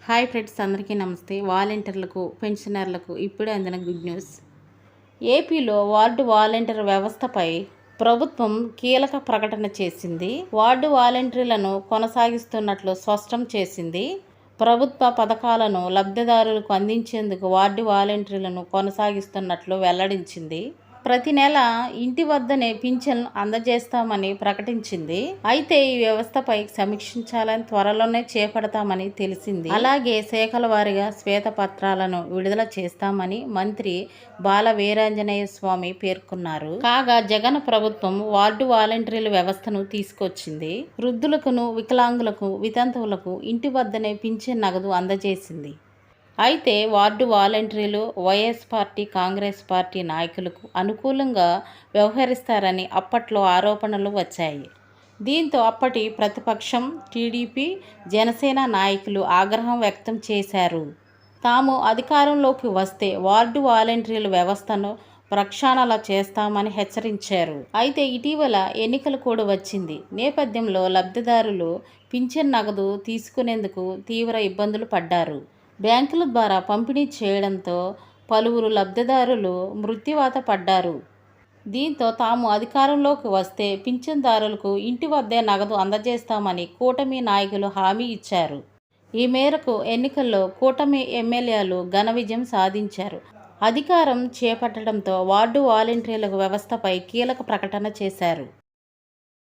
Hi friends, అందరికీ నమస్తే. వాలంటీర్లకు, పెన్షనర్లకు ఇప్పుడే అందిన గుడ్ న్యూస్. ఏపీలో వార్డు వాలంటీర్ వ్యవస్థపై ప్రభుత్వం కీలక ప్రకటన చేసింది. వార్డు వాలంటీర్లను కొనసాగిస్తున్నట్లు స్పష్టం చేసింది. ప్రభుత్వ పథకాలను లబ్ధిదారులకు అందించేందుకు వార్డు వాలంటీర్లను కొనసాగిస్తున్నట్లు వెల్లడించింది. ప్రతి నెల ఇంటి వద్దనే పింఛన్ అందజేస్తామని ప్రకటించింది. అయితే ఈ వ్యవస్థపై సమీక్షించాలని త్వరలోనే చేపడతామని తెలిసింది. అలాగే శాఖల వారీగా శ్వేతపత్రాలను విడుదల చేస్తామని మంత్రి బాల వీరాంజనేయ స్వామి పేర్కొన్నారు. కాగా జగన్ ప్రభుత్వం వార్డు వాలంటీర్ల వ్యవస్థను తీసుకొచ్చింది. వృద్ధులకును, వికలాంగులకు, వితంతువులకు ఇంటి వద్దనే పింఛన్ నగదు అందజేసింది. అయితే వార్డు వాలంటీర్లు వైఎస్ పార్టీ, కాంగ్రెస్ పార్టీ నాయకులకు అనుకూలంగా వ్యవహరిస్తారని అప్పట్లో ఆరోపణలు వచ్చాయి. దీంతో అప్పటి ప్రతిపక్షం టీడీపీ, జనసేన నాయకులు ఆగ్రహం వ్యక్తం చేశారు. తాము అధికారంలోకి వస్తే వార్డు వాలంటీర్ల వ్యవస్థను ప్రక్షాళన చేస్తామని హెచ్చరించారు. అయితే ఇటీవల ఎన్నికలు కూడా వచ్చింది నేపథ్యంలో లబ్ధిదారులు పింఛన్ నగదు తీసుకునేందుకు తీవ్ర ఇబ్బందులు పడ్డారు. బ్యాంకుల ద్వారా పంపిణీ చేయడంతో పలువురు లబ్ధిదారులు మృత్యువాత పడ్డారు. దీంతో తాము అధికారంలోకి వస్తే పింఛన్దారులకు ఇంటి వద్దే నగదు అందజేస్తామని కూటమి నాయకులు హామీ ఇచ్చారు. ఈ మేరకు ఎన్నికల్లో కూటమి ఎమ్మెల్యేలు ఘన విజయం సాధించారు. అధికారం చేపట్టడంతో వార్డు వాలంటీర్ల వ్యవస్థపై కీలక ప్రకటన చేశారు.